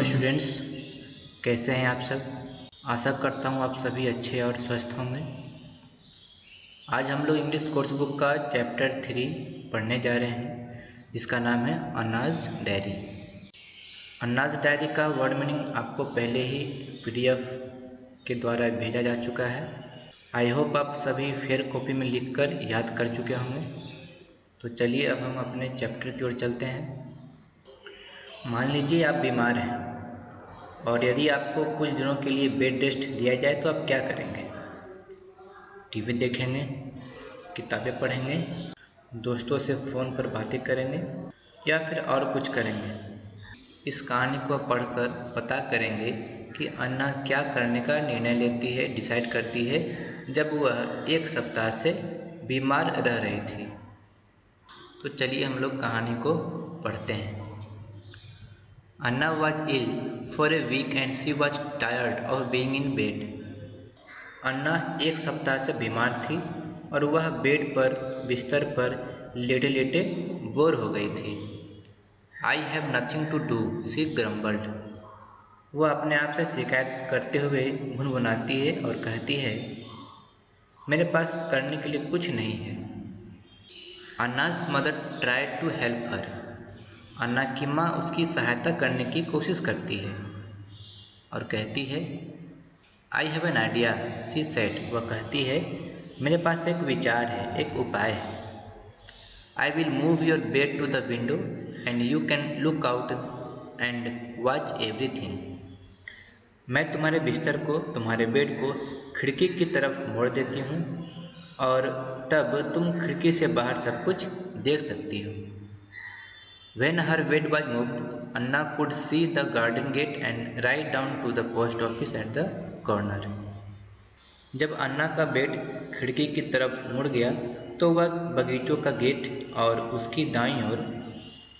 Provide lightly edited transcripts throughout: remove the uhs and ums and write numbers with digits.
Hello students, कैसे हैं आप सब। आशा करता हूँ आप सभी अच्छे और स्वस्थ होंगे। आज हम लोग इंग्लिश कोर्स बुक का चैप्टर 3 पढ़ने जा रहे हैं, जिसका नाम है अन्नाज डायरी। अन्नाज डायरी का वर्ड मीनिंग आपको पहले ही पीडीएफ के द्वारा भेजा जा चुका है। आई होप आप सभी फेयर कॉपी में लिखकर याद कर चुके होंगे। तो चलिए अब हम अपने चैप्टर की ओर चलते हैं। मान लीजिए आप बीमार हैं और यदि आपको कुछ दिनों के लिए बेड रेस्ट दिया जाए तो आप क्या करेंगे? टीवी देखेंगे, किताबें पढ़ेंगे, दोस्तों से फ़ोन पर बातें करेंगे या फिर और कुछ करेंगे? इस कहानी को पढ़कर पता करेंगे कि अन्ना क्या करने का निर्णय लेती है, डिसाइड करती है जब वह 1 सप्ताह से बीमार रह रही थी। तो चलिए हम लोग कहानी को पढ़ते हैं। Anna was ill for a week and she was tired of being in bed. अन्ना 1 सप्ताह से बीमार थी और वह बेड पर बिस्तर पर लेटे लेटे बोर हो गई थी। I have nothing to do, she grumbled. वह अपने आप से शिकायत करते हुए भुनभुनाती है और कहती है, मेरे पास करने के लिए कुछ नहीं है। Anna's mother tried to help her. अन्ना की माँ उसकी सहायता करने की कोशिश करती है और कहती है, I have an idea, she said. वह कहती है, मेरे पास एक विचार है, एक उपाय है। I will move your bed to the window and you can look out and watch everything. मैं तुम्हारे बिस्तर को, तुम्हारे बेड को खिड़की की तरफ मोड़ देती हूँ और तब तुम खिड़की से बाहर सब कुछ देख सकती हो। When her bed was moved, Anna could see the garden gate and ride down to the post office at the corner. जब अन्ना का बेड खिड़की की तरफ मुड़ गया तो वह बगीचों का गेट और उसकी दाईं ओर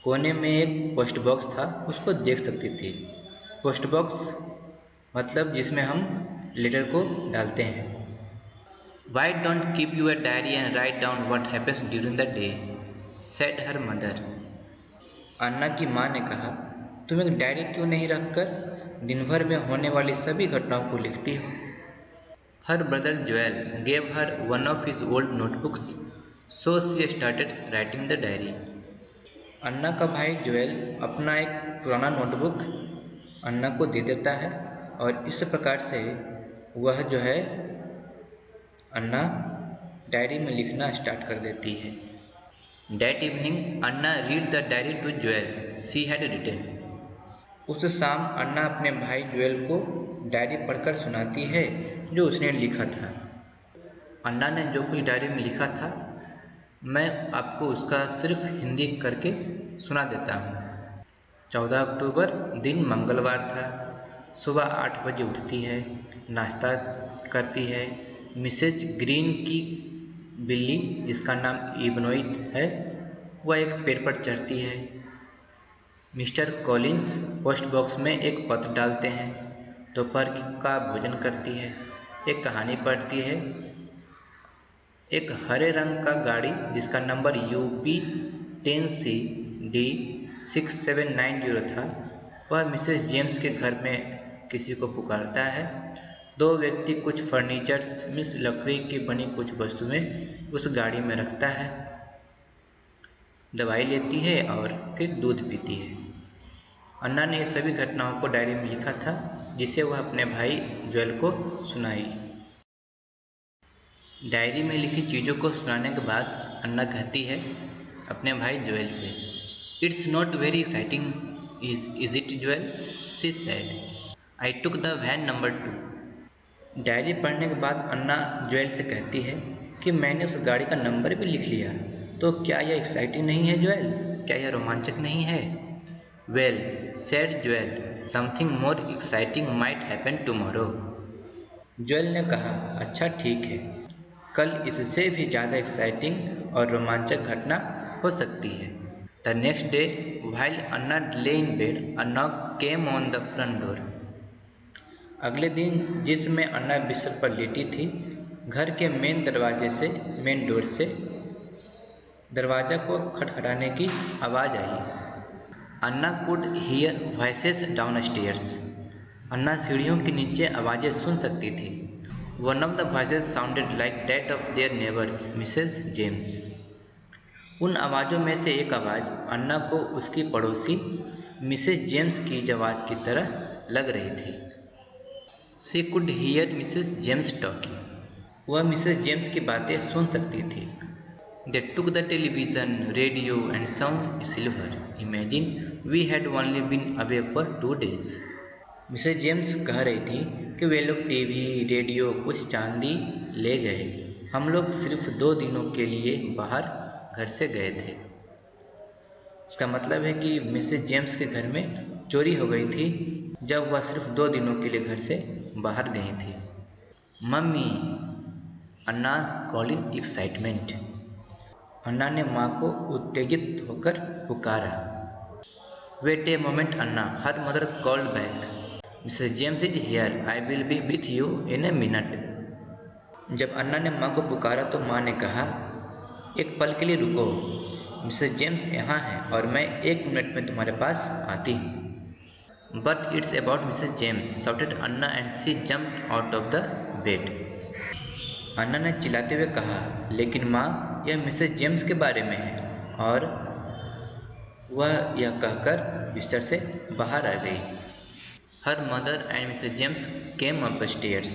कोने में एक पोस्ट बॉक्स था, उसको देख सकती थी। पोस्ट बॉक्स मतलब जिसमें हम लेटर को डालते हैं। Why don't keep your diary and write down what happens during the day? said her mother. अन्ना की माँ ने कहा, तुम एक डायरी क्यों नहीं रखकर दिन भर में होने वाली सभी घटनाओं को लिखती हो? Her brother Joel gave her one of his old notebooks, so she started writing the diary. Anna का भाई जोएल अपना एक पुराना नोटबुक अन्ना को दे देता है और इस प्रकार से वह जो है अन्ना डायरी में लिखना स्टार्ट कर देती है। That evening, Anna read the diary to Joel. She had written. उस शाम अन्ना अपने भाई जोएल को डायरी पढ़कर सुनाती है जो उसने लिखा था। अन्ना ने जो कुछ डायरी में लिखा था मैं आपको उसका सिर्फ हिंदी करके सुना देता हूँ। 14 अक्टूबर दिन मंगलवार था। सुबह 8 बजे उठती है, नाश्ता करती है। मिसेज ग्रीन की बिल्ली, जिसका नाम इबनोई है, वह एक पेड़ पर चढ़ती है। मिस्टर कॉलिंस पोस्ट बॉक्स में एक पत्र डालते हैं। दोपहर का भोजन करती है, एक कहानी पढ़ती है। एक हरे रंग का गाड़ी जिसका नंबर UP 10CD 6790 था, वह मिसेस जेम्स के घर में किसी को पुकारता है। 2 व्यक्ति कुछ फर्नीचर्स मिस लकड़ी की बनी कुछ वस्तुएं उस गाड़ी में रखता है, दवाई लेती है और फिर दूध पीती है। अन्ना ने ये सभी घटनाओं को डायरी में लिखा था जिसे वह अपने भाई जोएल को सुनाई। डायरी में लिखी चीज़ों को सुनाने के बाद अन्ना कहती है अपने भाई जोएल से, it's not very exciting is it Joel, she said. I took the van number 2। Diary पढ़ने के बाद अन्ना जोएल से कहती है कि मैंने उस गाड़ी का नंबर भी लिख लिया, तो क्या यह एक्साइटिंग नहीं है जोएल? क्या यह रोमांचक नहीं है? Well said Joel, something more exciting might happen tomorrow. Joel ने कहा, अच्छा ठीक है, कल इससे भी ज़्यादा एक्साइटिंग और रोमांचक घटना हो सकती है। द नेक्स्ट डे व्हाइल अन्ना ले in bed, a knock came on the front door. अगले दिन जिसमें अन्ना बिस्तर पर लेटी थी, घर के मेन डोर से दरवाज़ा को खटखटाने की आवाज़ आई। Anna could hear voices downstairs. Anna सीढ़ियों के नीचे आवाज़ें सुन सकती थी। One of the voices sounded like that of their neighbours Mrs James. उन आवाज़ों में से एक आवाज़ अन्ना को उसकी पड़ोसी मिसेस जेम्स की आवाज़ की तरह लग रही थी। She could hear Mrs James talking. वह मिसेस जेम्स की बातें सुन सकती थी। They took the television, radio and some silver. Imagine we had only been away for 2 days. Mrs James कह रही थी कि वे लोग टीवी, रेडियो, कुछ चांदी ले गए। हम लोग सिर्फ 2 दिनों के लिए बाहर घर से गए थे। इसका मतलब है कि मिसेस जेम्स के घर में चोरी हो गई थी जब वह सिर्फ 2 दिनों के लिए घर से बाहर गई थी। Mummy, Anna call in excitement. Anna ने माँ को उत्तेजित होकर पुकारा। Wait a moment Anna, her mother called back. Mrs James is here, I will be with you in a minute. जब अन्ना ने माँ को पुकारा तो माँ ने कहा, एक पल के लिए रुको, मिसेस जेम्स यहाँ हैं और मैं 1 मिनट में तुम्हारे पास आती हूँ। But it's about Mrs James, shouted Anna and she jumped out of the bed. Anna ने चिल्लाते हुए कहा, लेकिन माँ, यह मिसेस जेम्स के बारे में है। और वह यह कहकर बिस्तर से बाहर आ गई। Her mother and Mrs James came upstairs.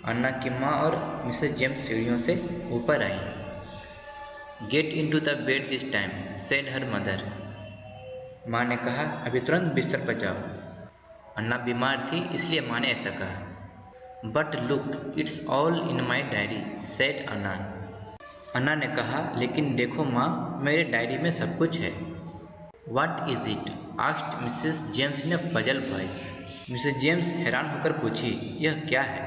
Anna की माँ और मिसेस जेम्स सीढ़ियों से ऊपर आई। Get into the bed this time, said her mother. माँ ने कहा, अभी तुरंत बिस्तर पर जाओ। अन्ना बीमार थी इसलिए माँ ने ऐसा कहा। But look, it's all in my diary, said Anna. Anna ने कहा, लेकिन देखो माँ, मेरे डायरी में सब कुछ है। What is it? asked Mrs James in a puzzled voice. Mrs James हैरान होकर पूछी, यह क्या है?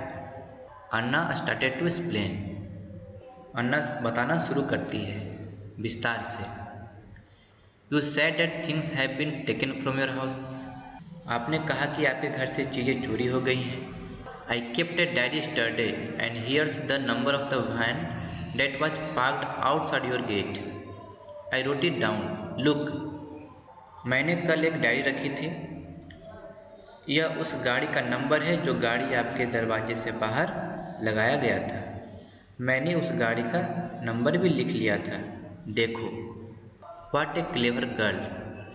अन्ना started to explain. अन्ना बताना शुरू करती है विस्तार से। You said that things have been taken from your house. आपने कहा कि आपके घर से चीज़ें चोरी हो गई हैं। I kept a diary yesterday and here's the number of the van that was parked outside your gate. I wrote it down. Look. मैंने कल एक डायरी रखी थी। यह उस गाड़ी का नंबर है जो गाड़ी आपके दरवाजे से बाहर लगाया गया था। मैंने उस गाड़ी का नंबर भी लिख लिया था। देखो। What a clever girl,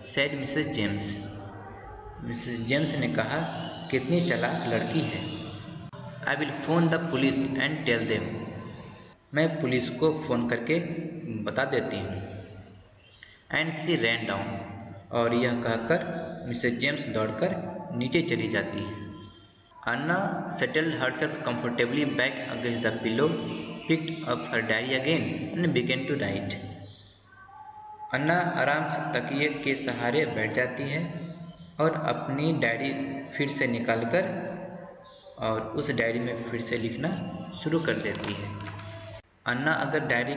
said Mrs James. Mrs James ने कहा, कितनी चालाक लड़की है। I will phone the police and tell them. मैं पुलिस को फ़ोन करके बता देती हूँ। And she ran down. और यह कहकर मिसेस जेम्स दौड़कर नीचे चली जाती है। Anna settled herself comfortably back against the pillow, picked up her diary again and began to write. Anna आराम से तकिए के सहारे बैठ जाती है और अपनी डायरी फिर से निकालकर और उस डायरी में फिर से लिखना शुरू कर देती है। अन्ना अगर डायरी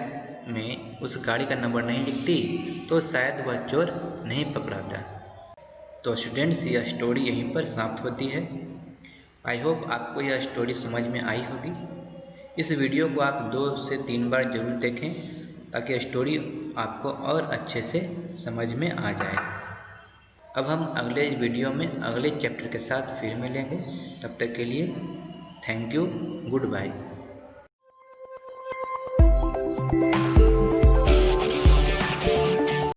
में उस गाड़ी का नंबर नहीं लिखती तो शायद वह चोर नहीं पकड़ाता। तो स्टूडेंट्स, यह स्टोरी यहीं पर समाप्त होती है। आई होप आपको यह स्टोरी समझ में आई होगी। इस वीडियो को आप 2 से 3 बार ज़रूर देखें ताकि स्टोरी आपको और अच्छे से समझ में आ जाए। अब हम अगले वीडियो में अगले चैप्टर के साथ फिर मिलेंगे। तब तक के लिए थैंक यू, गुड बाय।